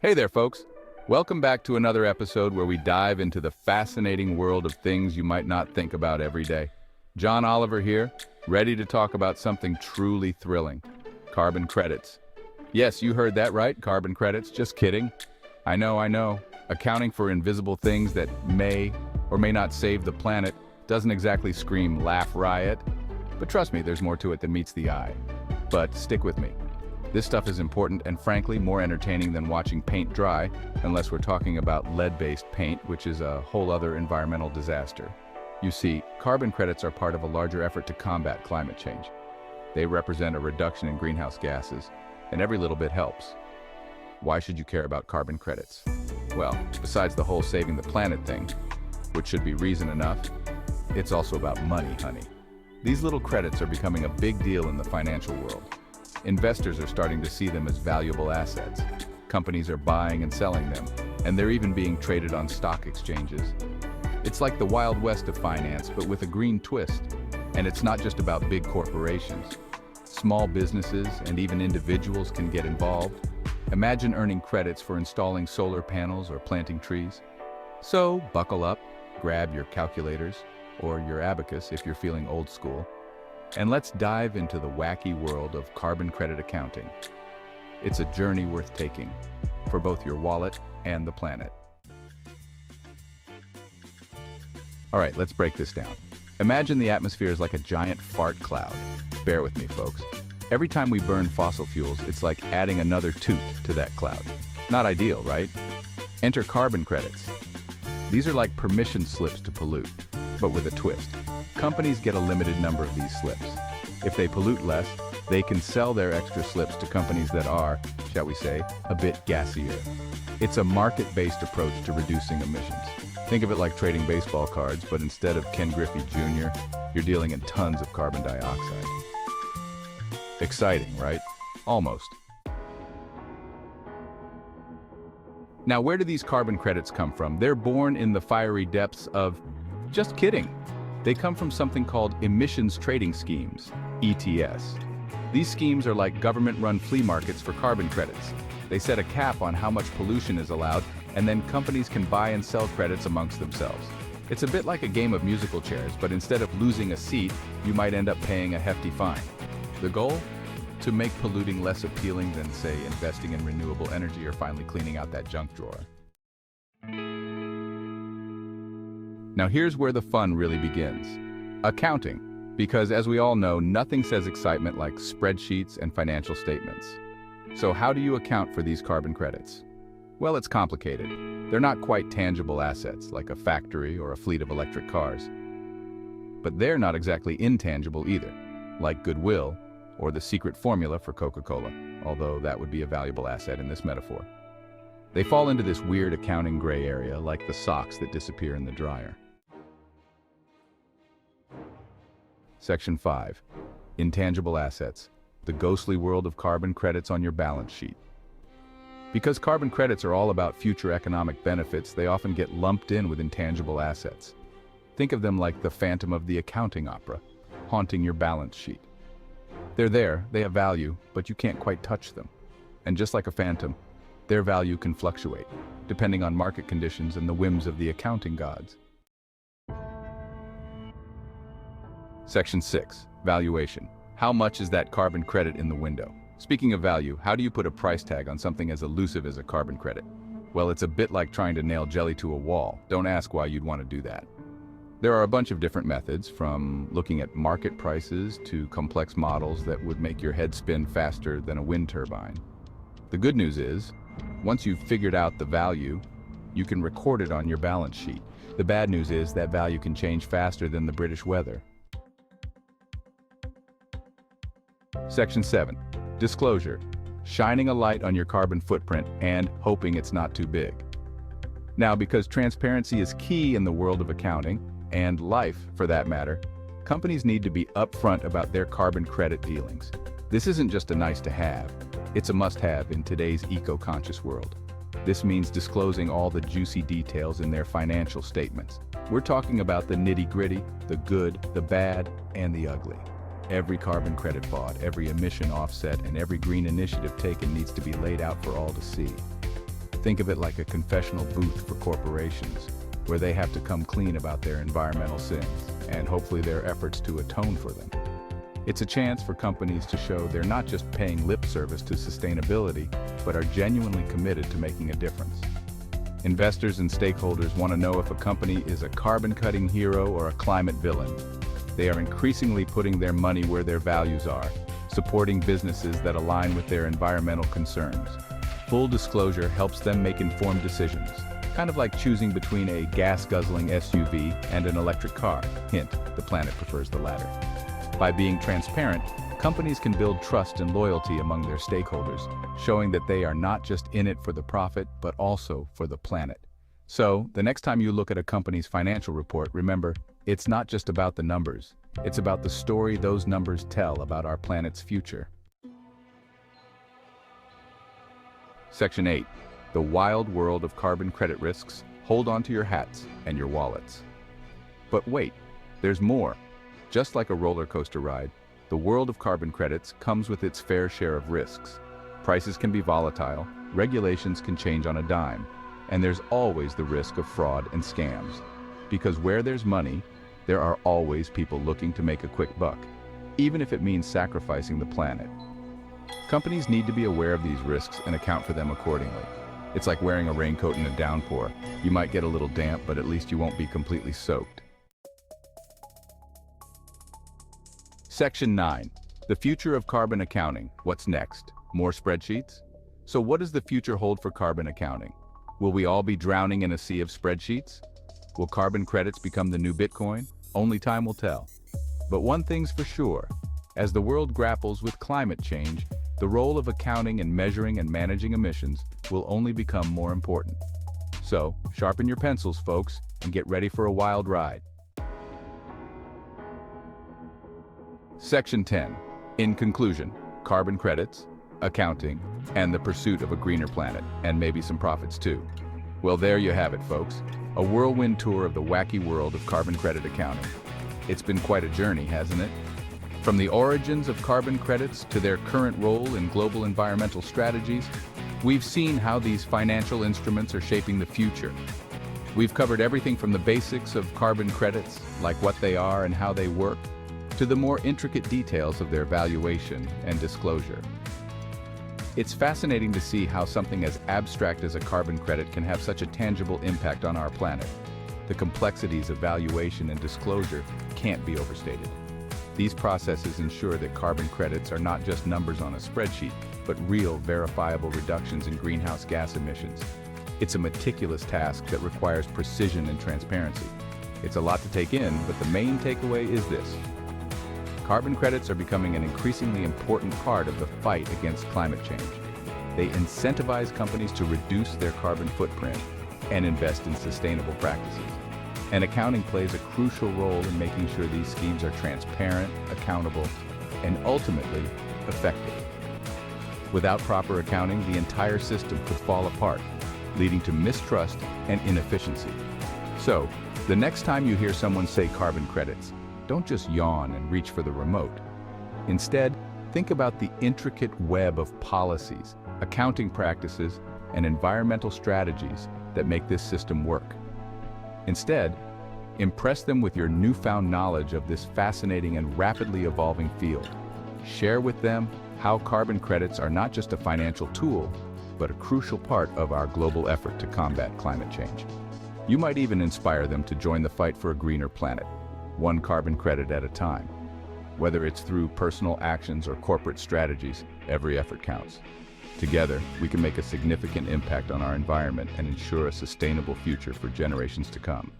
Hey there, folks. Welcome back to another episode where we dive into the fascinating world of things you might not think about every day. John Oliver here, ready to talk about something truly thrilling: carbon credits. Yes, you heard that right, carbon credits. Just kidding. I know. Accounting for invisible things that may or may not save the planet doesn't exactly scream laugh riot. But trust me, there's more to it than meets the eye. But stick with me. This stuff is important and frankly more entertaining than watching paint dry, unless we're talking about lead-based paint, which is a whole other environmental disaster. You see, carbon credits are part of a larger effort to combat climate change. They represent a reduction in greenhouse gases, and every little bit helps. Why should you care about carbon credits? Well, besides the whole saving the planet thing, which should be reason enough, it's also about money, honey. These little credits are becoming a big deal in the financial world. Investors are starting to see them as valuable assets. Companies are buying and selling them, and they're even being traded on stock exchanges. It's like the Wild West of finance, but with a green twist. And it's not just about big corporations. Small businesses and even individuals can get involved. Imagine earning credits for installing solar panels or planting trees. So, buckle up, grab your calculators, or your abacus if you're feeling old school, and let's dive into the wacky world of carbon credit accounting. It's a journey worth taking, for both your wallet and the planet. All right, let's break this down. Imagine the atmosphere is like a giant fart cloud. Bear with me, folks. Every time we burn fossil fuels, it's like adding another tooth to that cloud. Not ideal, right? Enter carbon credits. These are like permission slips to pollute, but with a twist. Companies get a limited number of these slips. If they pollute less, they can sell their extra slips to companies that are, shall we say, a bit gassier. It's a market-based approach to reducing emissions. Think of it like trading baseball cards, but instead of Ken Griffey Jr., you're dealing in tons of carbon dioxide. Exciting, right? Almost. Now, where do these carbon credits come from? They're born in the fiery depths of... Just kidding. They come from something called emissions trading schemes, ETS. These schemes are like government-run flea markets for carbon credits. They set a cap on how much pollution is allowed, and then companies can buy and sell credits amongst themselves. It's a bit like a game of musical chairs, but instead of losing a seat, you might end up paying a hefty fine. The goal? To make polluting less appealing than, say, investing in renewable energy or finally cleaning out that junk drawer. Now here's where the fun really begins. Accounting. Because as we all know, nothing says excitement like spreadsheets and financial statements. So how do you account for these carbon credits? Well, it's complicated. They're not quite tangible assets like a factory or a fleet of electric cars. But they're not exactly intangible either, like goodwill or the secret formula for Coca-Cola, although that would be a valuable asset in this metaphor. They fall into this weird accounting gray area, like the socks that disappear in the dryer. Section 5. Intangible assets. The ghostly world of carbon credits on your balance sheet. Because carbon credits are all about future economic benefits, they often get lumped in with intangible assets. Think of them like the phantom of the accounting opera, haunting your balance sheet. They're there, they have value, but you can't quite touch them. And just like a phantom, their value can fluctuate, depending on market conditions and the whims of the accounting gods. Section 6. Valuation. How much is that carbon credit in the window? Speaking of value, how do you put a price tag on something as elusive as a carbon credit? Well, it's a bit like trying to nail jelly to a wall. Don't ask why you'd want to do that. There are a bunch of different methods, from looking at market prices to complex models that would make your head spin faster than a wind turbine. The good news is, once you've figured out the value, you can record it on your balance sheet. The bad news is that value can change faster than the British weather. Section 7. Disclosure. Shining a light on your carbon footprint and hoping it's not too big. Now, because transparency is key in the world of accounting, and life for that matter, companies need to be upfront about their carbon credit dealings. This isn't just a nice to have, it's a must-have in today's eco-conscious world. This means disclosing all the juicy details in their financial statements. We're talking about the nitty-gritty, the good, the bad, and the ugly. Every carbon credit bought, every emission offset, and every green initiative taken needs to be laid out for all to see. Think of it like a confessional booth for corporations, where they have to come clean about their environmental sins, and hopefully their efforts to atone for them. It's a chance for companies to show they're not just paying lip service to sustainability, but are genuinely committed to making a difference. Investors and stakeholders want to know if a company is a carbon-cutting hero or a climate villain. They are increasingly putting their money where their values are, supporting businesses that align with their environmental concerns. Full disclosure helps them make informed decisions, kind of like choosing between a gas-guzzling SUV and an electric car. Hint, the planet prefers the latter. By being transparent, companies can build trust and loyalty among their stakeholders, showing that they are not just in it for the profit, but also for the planet. So, the next time you look at a company's financial report, remember, it's not just about the numbers. It's about the story those numbers tell about our planet's future. Section 8. The wild world of carbon credit risks. Hold on to your hats and your wallets. But wait, there's more. Just like a roller coaster ride, the world of carbon credits comes with its fair share of risks. Prices can be volatile, regulations can change on a dime, and there's always the risk of fraud and scams. Because where there's money, there are always people looking to make a quick buck, even if it means sacrificing the planet. Companies need to be aware of these risks and account for them accordingly. It's like wearing a raincoat in a downpour. You might get a little damp, but at least you won't be completely soaked. Section 9. The future of carbon accounting. What's next? More spreadsheets? So what does the future hold for carbon accounting? Will we all be drowning in a sea of spreadsheets? Will carbon credits become the new Bitcoin? Only time will tell. But one thing's for sure. As the world grapples with climate change, the role of accounting and measuring and managing emissions will only become more important. So, sharpen your pencils, folks, and get ready for a wild ride. Section 10. In conclusion, carbon credits, accounting, and the pursuit of a greener planet, and maybe some profits too. Well, there you have it, folks. A whirlwind tour of the wacky world of carbon credit accounting. It's been quite a journey, hasn't it? From the origins of carbon credits to their current role in global environmental strategies, we've seen how these financial instruments are shaping the future. We've covered everything from the basics of carbon credits, like what they are and how they work, to the more intricate details of their valuation and disclosure. It's fascinating to see how something as abstract as a carbon credit can have such a tangible impact on our planet. The complexities of valuation and disclosure can't be overstated. These processes ensure that carbon credits are not just numbers on a spreadsheet, but real, verifiable reductions in greenhouse gas emissions. It's a meticulous task that requires precision and transparency. It's a lot to take in, but the main takeaway is this. Carbon credits are becoming an increasingly important part of the fight against climate change. They incentivize companies to reduce their carbon footprint and invest in sustainable practices. And accounting plays a crucial role in making sure these schemes are transparent, accountable, and ultimately effective. Without proper accounting, the entire system could fall apart, leading to mistrust and inefficiency. So, the next time you hear someone say carbon credits, don't just yawn and reach for the remote. Instead, think about the intricate web of policies, accounting practices, and environmental strategies that make this system work. Instead, impress them with your newfound knowledge of this fascinating and rapidly evolving field. Share with them how carbon credits are not just a financial tool, but a crucial part of our global effort to combat climate change. You might even inspire them to join the fight for a greener planet, one carbon credit at a time. Whether it's through personal actions or corporate strategies, every effort counts. Together, we can make a significant impact on our environment and ensure a sustainable future for generations to come.